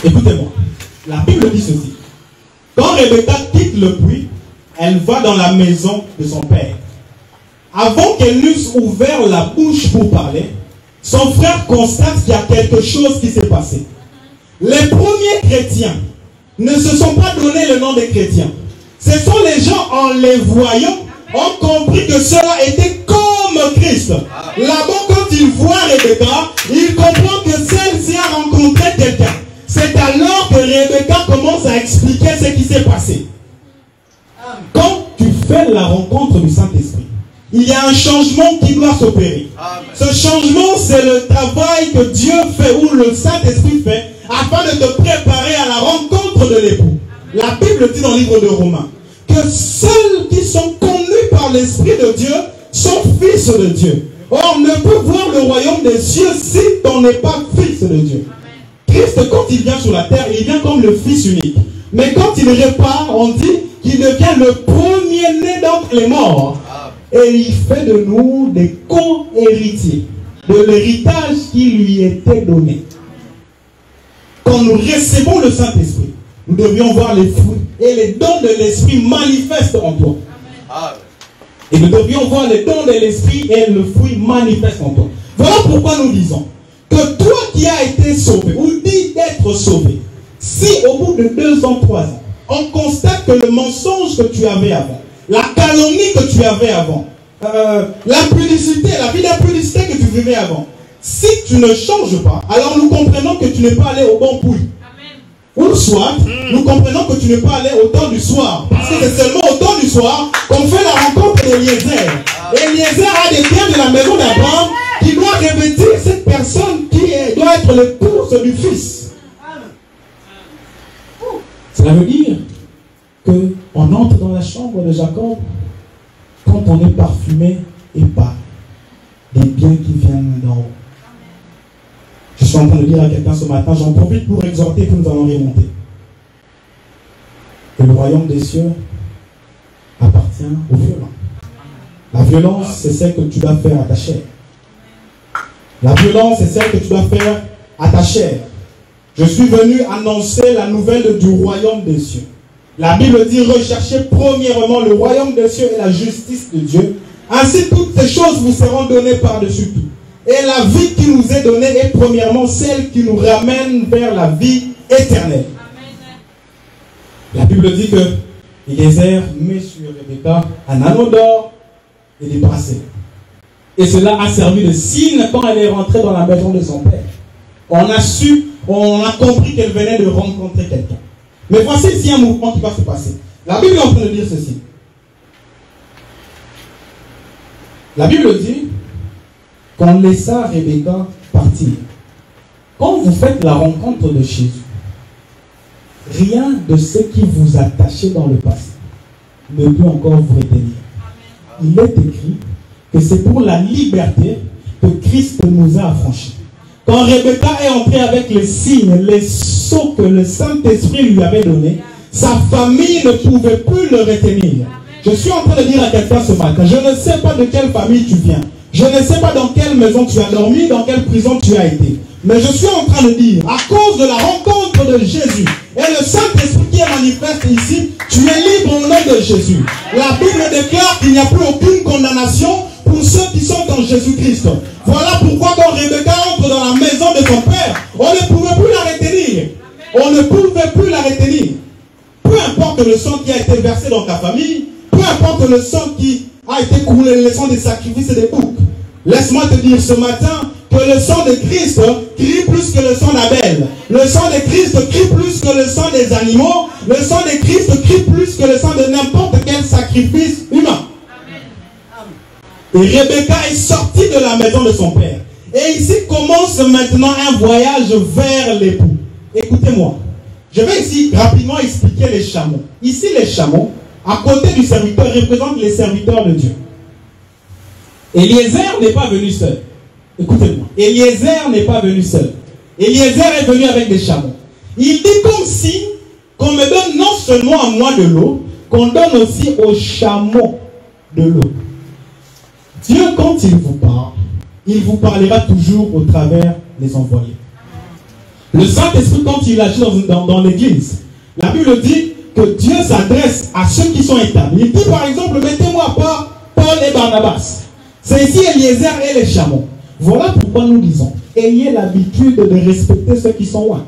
Écoutez-moi. La Bible dit ceci. Quand Rebecca quitte le puits, elle va dans la maison de son père. Avant qu'elle n'eusse ouvert la bouche pour parler, son frère constate qu'il y a quelque chose qui s'est passé. Les premiers chrétiens ne se sont pas donné le nom des chrétiens. Ce sont les gens, en les voyant, ont compris que cela était comme Christ. Là-bas, quand ils voient Rebecca, ils comprennent que celle-ci a rencontré quelqu'un. C'est alors que Rebecca commence à expliquer ce qui s'est passé. Quand tu fais la rencontre du Saint-Esprit, il y a un changement qui doit s'opérer. Ce changement, c'est le travail que Dieu fait, ou le Saint-Esprit fait, afin de te préparer à la rencontre de l'époux. La Bible dit dans le livre de Romains que ceux qui sont connus par l'Esprit de Dieu sont fils de Dieu. Or, on ne peut voir le royaume des cieux si on n'est pas fils de Dieu. Christ, quand il vient sur la terre, il vient comme le Fils unique. Mais quand il repart, on dit qu'il devient le premier-né d'entre les morts. et il fait de nous des co-héritiers de l'héritage qui lui était donné. Quand nous recevons le Saint-Esprit, nous devions voir les fruits et les dons de l'Esprit manifestes en toi. Et nous devions voir les dons de l'Esprit et le fruit manifeste en toi. Voilà pourquoi nous disons que toi qui as été sauvé, ou dit d'être sauvé, si au bout de 2 ans, 3 ans, on constate que le mensonge que tu avais avant, la calomnie que tu avais avant, l'impudicité, la vie d'impudicité que tu vivais avant, si tu ne changes pas, alors nous comprenons que tu n'es pas allé au bon puits. Ou le soir, nous comprenons que tu n'es pas allé au temps du soir. Parce que c'est seulement au temps du soir qu'on fait la rencontre d'Eliezer. Eliezer a des biens de la maison d'Abraham qui doit revêtir cette personne qui doit être l'épouse du fils. Cela veut dire qu'on entre dans la chambre de Jacob quand on est parfumé et par des biens qui viennent d'en haut. Je suis en train de dire à quelqu'un ce matin, j'en profite pour exhorter que nous allons remonter. Que le royaume des cieux appartient aux violents. La violence, c'est celle que tu dois faire à ta chair. La violence, c'est celle que tu dois faire à ta chair. Je suis venu annoncer la nouvelle du royaume des cieux. La Bible dit, recherchez premièrement le royaume des cieux et la justice de Dieu. Ainsi, toutes ces choses vous seront données par-dessus tout. Et la vie qui nous est donnée est premièrement celle qui nous ramène vers la vie éternelle. Amen. La Bible dit que Eliezer met sur Rebecca un anneau d'or et des bracelets. Et cela a servi de signe quand elle est rentrée dans la maison de son père. On a compris qu'elle venait de rencontrer quelqu'un. Mais voici ici un mouvement qui va se passer. La Bible est en train de dire ceci. La Bible dit qu'on laissa Rebecca partir. Quand vous faites la rencontre de Jésus, rien de ce qui vous attachait dans le passé ne peut encore vous retenir. Il est écrit que c'est pour la liberté que Christ nous a affranchis. Quand Rebecca est entrée avec les signes, les sceaux que le Saint-Esprit lui avait donnés, sa famille ne pouvait plus le retenir. Je suis en train de dire à quelqu'un ce matin, je ne sais pas de quelle famille tu viens. Je ne sais pas dans quelle maison tu as dormi, dans quelle prison tu as été. Mais je suis en train de dire, à cause de la rencontre de Jésus et le Saint-Esprit qui est manifeste ici, tu es libre au nom de Jésus. La Bible déclare qu'il n'y a plus aucune condamnation pour ceux qui sont en Jésus-Christ. Voilà pourquoi quand Rebecca entre dans la maison de son père, on ne pouvait plus la retenir. On ne pouvait plus la retenir. Peu importe le sang qui a été versé dans ta famille, peu importe le sang qui a été coulé, le sang des sacrifices et des boucs. Laisse-moi te dire ce matin que le sang de Christ crie plus que le sang d'Abel. Le sang de Christ crie plus que le sang des animaux. Le sang de Christ crie plus que le sang de n'importe quel sacrifice humain. Et Rebecca est sortie de la maison de son père. Et ici commence maintenant un voyage vers l'époux. Écoutez-moi. Je vais ici rapidement expliquer les chameaux. Ici, les chameaux, à côté du serviteur, représentent les serviteurs de Dieu. Eliezer n'est pas venu seul. Écoutez-moi. Eliezer n'est pas venu seul. Eliezer est venu avec des chameaux. Il dit comme si qu'on me donne non seulement à moi de l'eau, qu'on donne aussi aux chameaux de l'eau. Dieu, quand il vous parlera toujours au travers des envoyés. Le Saint-Esprit, quand il agit dans l'église, la Bible dit que Dieu s'adresse à ceux qui sont établis. Il dit par exemple, mettez-moi à part Paul et Barnabas. C'est ici Eliezer et les chameaux. Voilà pourquoi nous disons, ayez l'habitude de respecter ceux qui sont loin.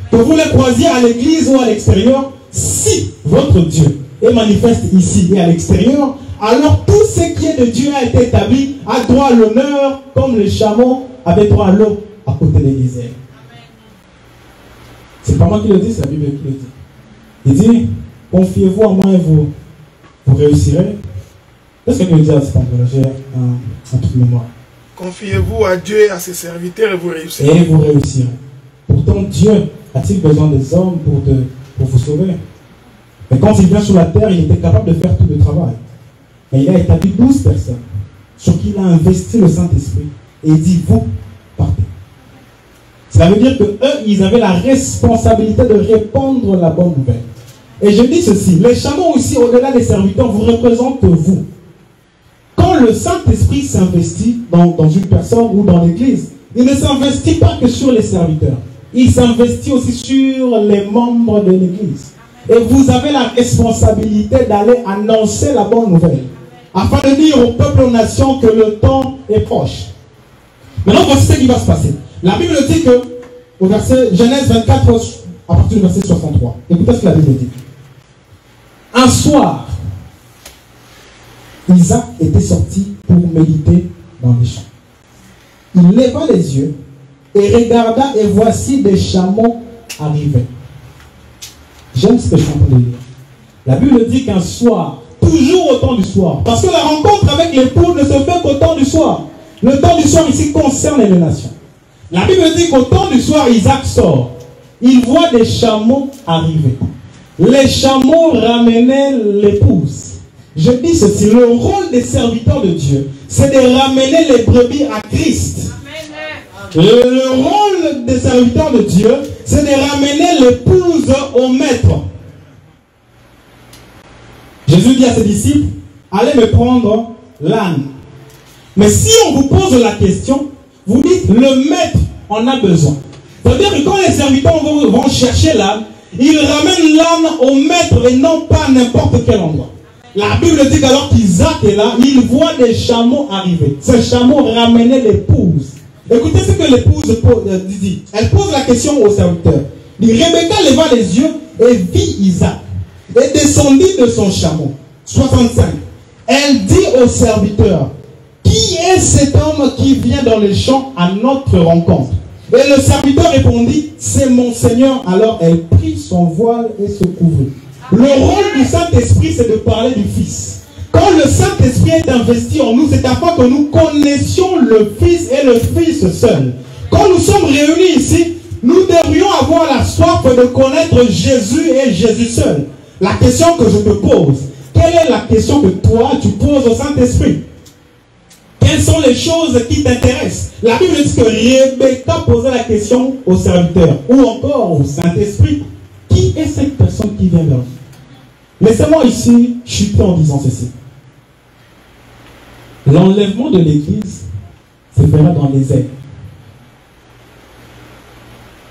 Que vous les croisiez à l'église ou à l'extérieur, si votre Dieu est manifeste ici et à l'extérieur, alors tout ce qui est de Dieu a été établi, a droit à l'honneur, comme les chameaux avaient droit à l'eau à côté d'Eliezer. C'est pas moi qui le dis, c'est la Bible qui le dit. Il dit, confiez-vous à moi et vous réussirez. Qu'est-ce que veut dire à cet endroit? J'ai un truc de mémoire. Confiez-vous à Dieu et à ses serviteurs et vous réussirez. Et vous réussirez. Pourtant, Dieu a-t-il besoin des hommes pour vous sauver? Mais quand il vient sur la terre, il était capable de faire tout le travail. Mais il a établi 12 personnes sur qui il a investi le Saint-Esprit. Et il dit, vous, partez. Cela veut dire qu'eux, ils avaient la responsabilité de répandre la bonne nouvelle. Et je dis ceci, les chameaux aussi, au-delà des serviteurs, vous représentent vous. Quand le Saint-Esprit s'investit dans une personne ou dans l'église, il ne s'investit pas que sur les serviteurs. Il s'investit aussi sur les membres de l'église. Et vous avez la responsabilité d'aller annoncer la bonne nouvelle, afin de dire au peuple, aux nations, que le temps est proche. Maintenant, voici ce qui va se passer. La Bible dit que, au verset Genèse 24, à partir du verset 63, écoutez ce que la Bible dit. Un soir, Isaac était sorti pour méditer dans les champs. Il leva les yeux et regarda, et voici des chameaux arrivaient. J'aime ce que je suis en train de lire. La Bible dit qu'un soir, toujours au temps du soir, parce que la rencontre avec l'époux ne se fait qu'au temps du soir. Le temps du soir ici concerne les nations. La Bible dit qu'au temps du soir, Isaac sort. Il voit des chameaux arriver. Les chameaux ramenaient l'épouse. Je dis ceci, le rôle des serviteurs de Dieu, c'est de ramener les brebis à Christ. Le rôle des serviteurs de Dieu, c'est de ramener l'épouse au maître. Jésus dit à ses disciples, allez me prendre l'âne. Mais si on vous pose la question, vous dites, le maître en a besoin. C'est-à-dire que quand les serviteurs vont chercher l'âne, ils ramènent l'âne au maître et non pas à n'importe quel endroit. La Bible dit qu'alors qu'Isaac est là, il voit des chameaux arriver. Ces chameaux ramenaient l'épouse. Écoutez ce que l'épouse dit. Elle pose la question au serviteur. Dit, Rebecca leva les yeux et vit Isaac et descendit de son chameau. 65. Elle dit au serviteur, qui est cet homme qui vient dans les champs à notre rencontre? Et le serviteur répondit, c'est mon Seigneur. Alors elle prit son voile et se couvrit. Le rôle du Saint-Esprit, c'est de parler du Fils. Quand le Saint-Esprit est investi en nous, c'est afin que nous connaissions le Fils et le Fils seul. Quand nous sommes réunis ici, nous devrions avoir la soif de connaître Jésus et Jésus seul. La question que je te pose, quelle est la question que toi, tu poses au Saint-Esprit? Quelles sont les choses qui t'intéressent? La Bible dit que Rebecca posait la question au serviteur, ou encore au Saint-Esprit. Qui est cette personne qui vient vers nous? Laissez-moi ici chuter en disant ceci. L'enlèvement de l'Église se fera dans les airs.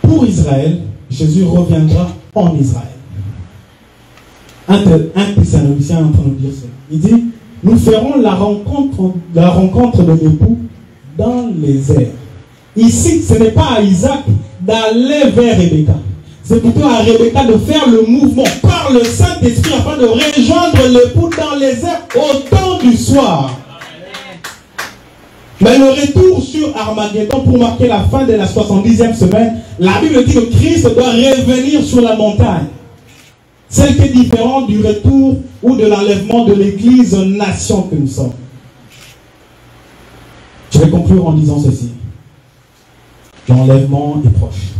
Pour Israël, Jésus reviendra en Israël. Un Thessaloniciens est en train de dire ça. Il dit, nous ferons la rencontre de l'époux dans les airs. Ici, ce n'est pas à Isaac d'aller vers Rebecca. C'est plutôt à Rebecca de faire le mouvement par le Saint-Esprit afin de rejoindre l'époux dans les airs au temps du soir. Mais le retour sur Armageddon pour marquer la fin de la 70e semaine, la Bible dit que Christ doit revenir sur la montagne. Celle qui est différente du retour ou de l'enlèvement de l'Église nation que nous sommes. Je vais conclure en disant ceci. L'enlèvement est proche.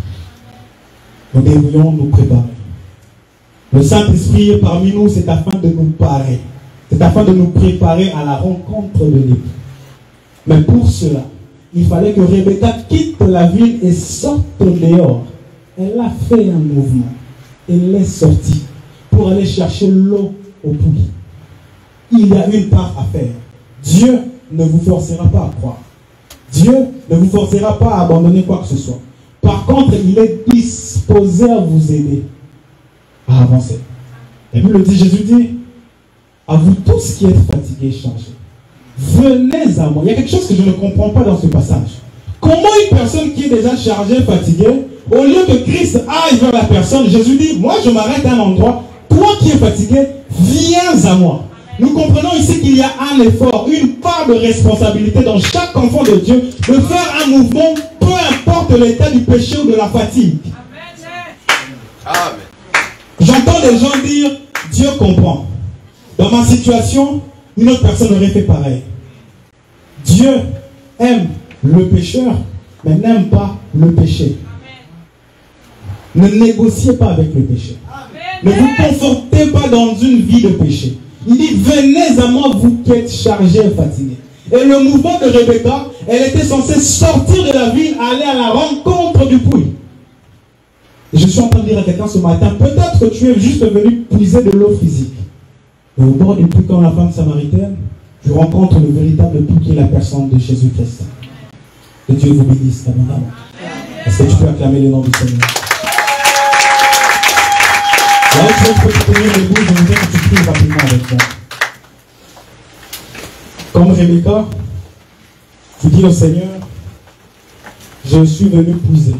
Nous devrions nous préparer. Le Saint-Esprit est parmi nous, c'est afin de nous parer. C'est afin de nous préparer à la rencontre de l'époux. Mais pour cela, il fallait que Rebecca quitte la ville et sorte dehors. Elle a fait un mouvement. Elle est sortie pour aller chercher l'eau au puits. Il y a une part à faire. Dieu ne vous forcera pas à croire. Dieu ne vous forcera pas à abandonner quoi que ce soit. Par contre, il est disposé à vous aider à avancer. La Bible dit, Jésus dit, à vous tous qui êtes fatigués, changés, venez à moi. Il y a quelque chose que je ne comprends pas dans ce passage. Comment une personne qui est déjà chargée, fatiguée, au lieu que Christ aille vers la personne, Jésus dit, moi je m'arrête à un endroit, toi qui es fatigué, viens à moi. Nous comprenons ici qu'il y a un effort, une part de responsabilité dans chaque enfant de Dieu de faire un mouvement, peu importe l'état du péché ou de la fatigue. Amen. J'entends des gens dire, Dieu comprend. Dans ma situation, une autre personne aurait fait pareil. Dieu aime le pécheur, mais n'aime pas le péché. Ne négociez pas avec le péché. Ne vous confortez pas dans une vie de péché. Il dit, venez à moi, vous qui êtes chargés et fatigués. Et le mouvement de Rebecca, elle était censée sortir de la ville, aller à la rencontre du puits. Et je suis en train de dire à quelqu'un ce matin, peut-être que tu es juste venu puiser de l'eau physique. Et au bord du puits, comme la femme samaritaine, je rencontre le véritable époux qui est la personne de Jésus-Christ. Que Dieu vous bénisse abondamment. Est-ce que tu peux acclamer le nom du Seigneur? Là où tu peux tenir debout, je voudrais que tu pries rapidement avec moi. Comme Rebecca, tu dis au Seigneur, je suis venu puiser.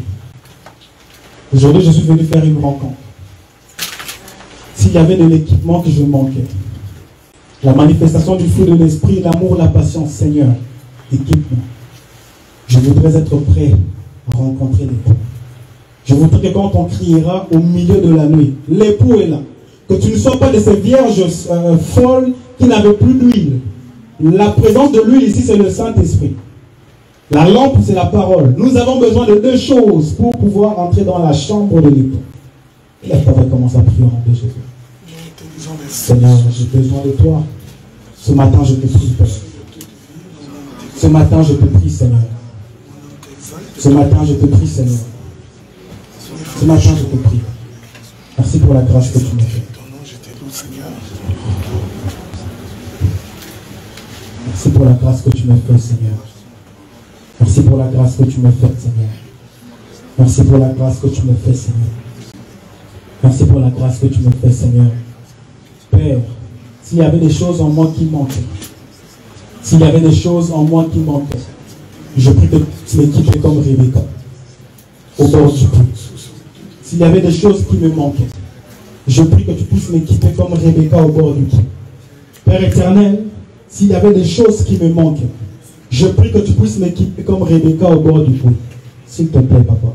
Aujourd'hui, je suis venu faire une rencontre. S'il y avait de l'équipement que je manquais, la manifestation du fruit de l'esprit, l'amour, la patience, Seigneur, équipe-moi. Je voudrais être prêt à rencontrer l'époux. Je voudrais que quand on criera au milieu de la nuit, l'époux est là. Que tu ne sois pas de ces vierges folles qui n'avaient plus d'huile. La présence de l'huile ici, c'est le Saint-Esprit. La lampe, c'est la parole. Nous avons besoin de deux choses pour pouvoir entrer dans la chambre de l'époux. Et là, tu vas commencer à prier au nom de Jésus. Seigneur, j'ai besoin de toi. Ce matin, je te prie, Père. Ce matin, je te prie, Seigneur. Ce matin, je te prie, Seigneur. Ce matin, je te prie. Merci pour la grâce que tu m'as faite. Merci pour la grâce que tu m'as faite, Seigneur. Merci pour la grâce que tu m'as faite, Seigneur. Merci pour la grâce que tu m'as faite, Seigneur. Merci pour la grâce que tu me fais, Seigneur. Père, s'il y avait des choses en moi qui manquaient, s'il y avait des choses en moi qui manquaient, je prie que tu m'équipes comme Rebecca, au bord du puits. S'il y avait des choses qui me manquaient, je prie que tu puisses m'équiper comme Rebecca au bord du puits. Père éternel, s'il y avait des choses qui me manquaient, je prie que tu puisses m'équiper comme Rebecca au bord du puits. S'il te plaît, Papa,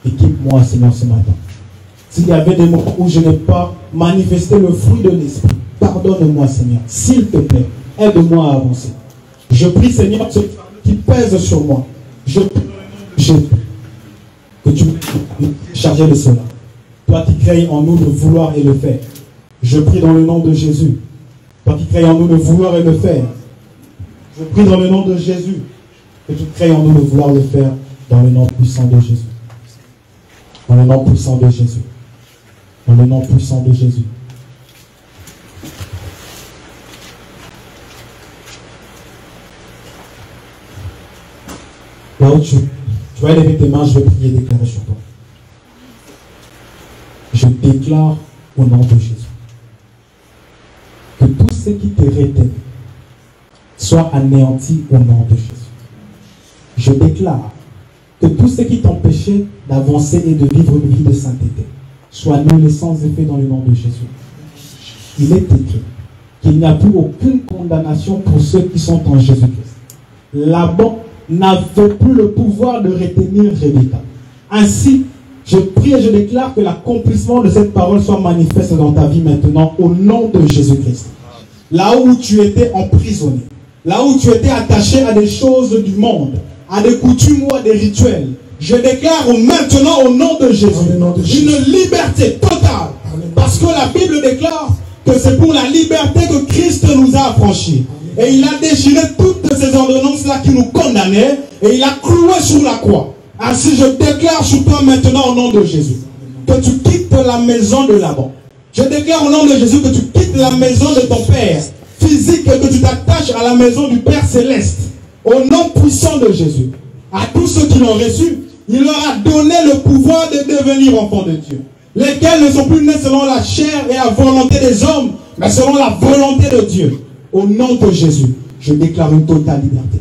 équipe-moi, Seigneur, ce matin. S'il y avait des moments où je n'ai pas manifesté le fruit de l'esprit, pardonne-moi, Seigneur. S'il te plaît, aide-moi à avancer. Je prie, Seigneur, ce qui pèse sur moi. Je prie que tu me charges de cela. Toi qui crées en nous le vouloir et le faire. Je prie dans le nom de Jésus. Toi qui crées en nous le vouloir et le faire. Je prie dans le nom de Jésus que tu crées en nous le vouloir et le faire dans le nom puissant de Jésus. Dans le nom puissant de Jésus. Dans le nom puissant de Jésus. Là où tu vas lever tes mains, je vais prier et déclarer sur toi. Je déclare au nom de Jésus que tout ce qui te retient soit anéanti au nom de Jésus. Je déclare que tout ce qui t'empêchait d'avancer et de vivre une vie de sainteté soit nul et sans effet dans le nom de Jésus. Il est écrit qu'il n'y a plus aucune condamnation pour ceux qui sont en Jésus-Christ. Laban n'avait plus le pouvoir de retenir Rebecca. Ainsi, je prie et je déclare que l'accomplissement de cette parole soit manifeste dans ta vie maintenant au nom de Jésus-Christ. Là où tu étais emprisonné, là où tu étais attaché à des choses du monde, à des coutumes ou à des rituels, je déclare maintenant au nom de Jésus une liberté totale. Parce que la Bible déclare que c'est pour la liberté que Christ nous a affranchis. Et il a déchiré toutes ces ordonnances-là qui nous condamnaient et il a cloué sur la croix. Ainsi je déclare sur toi maintenant au nom de Jésus que tu quittes la maison de Laban. Je déclare au nom de Jésus que tu quittes la maison de ton Père physique et que tu t'attaches à la maison du Père Céleste. Au nom puissant de Jésus. À tous ceux qui l'ont reçu, il leur a donné le pouvoir de devenir enfants de Dieu. Lesquels ne sont plus nés selon la chair et la volonté des hommes, mais selon la volonté de Dieu. Au nom de Jésus, je déclare une totale liberté.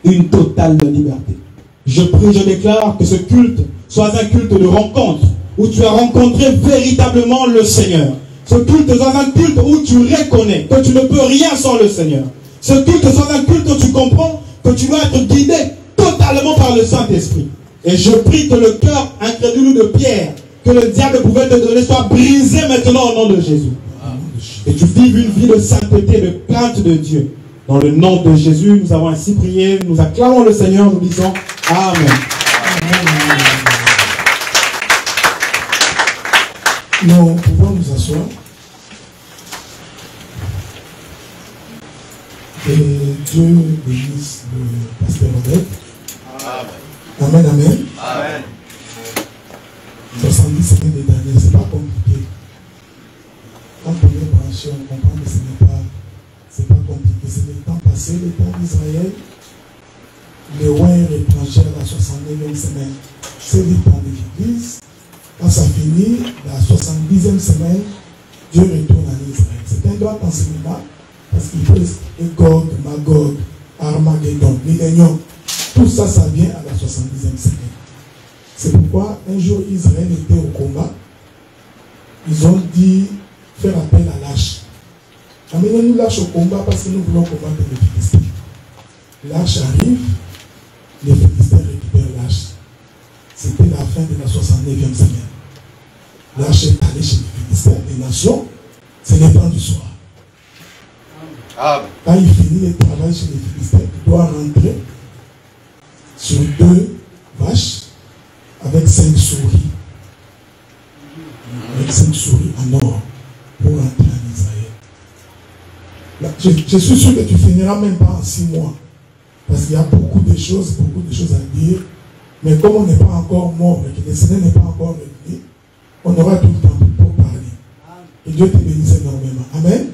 Une totale liberté. Je prie, je déclare que ce culte soit un culte de rencontre, où tu as rencontré véritablement le Seigneur. Ce culte soit un culte où tu reconnais que tu ne peux rien sans le Seigneur. Ce culte soit un culte où tu comprends que tu dois être guidé totalement par le Saint-Esprit. Et je prie que le cœur incrédule de Pierre, que le diable pouvait te donner, soit brisé maintenant au nom de Jésus. Et tu vives une vie de sainteté, de crainte de Dieu. Dans le nom de Jésus, nous avons ainsi prié, nous acclamons le Seigneur, nous disons Amen. Nous pouvons nous asseoir. Et Dieu bénisse le pasteur Robert. Amen, amen. Amen. 70 semaines des dernières, c'est pas compliqué. Quand on est branché, on comprend que ce n'est pas compliqué. marché à la 69e semaine. C'est le temps de l'Église. Quand ça finit, la 70e semaine, Dieu retourne en Israël. C'est un grand enseignement parce qu'il faut Gog, Magog, Armageddon, Millénium. Tout ça, ça vient à la 70e semaine. C'est pourquoi un jour Israël était au combat. Ils ont dit faire appel à l'âge. Amenez-nous l'âge au combat parce que nous voulons combattre les Philistins. L'âge arrive, les Philistins récupèrent l'âge. C'était la fin de la 69e semaine. L'âge est allé chez les Philistins, les nations, c'est les temps du soir. Quand il finit le travail chez les Philistins, il doit rentrer sur 2 vaches avec 5 souris. Avec 5 souris en or pour rentrer en Israël. Là, je suis sûr que tu finiras même pas en 6 mois. Parce qu'il y a beaucoup de choses à dire. Mais comme on n'est pas encore mort et que le Seigneur n'est pas encore revenu, on aura tout le temps pour parler. Et Dieu te bénisse énormément. Amen.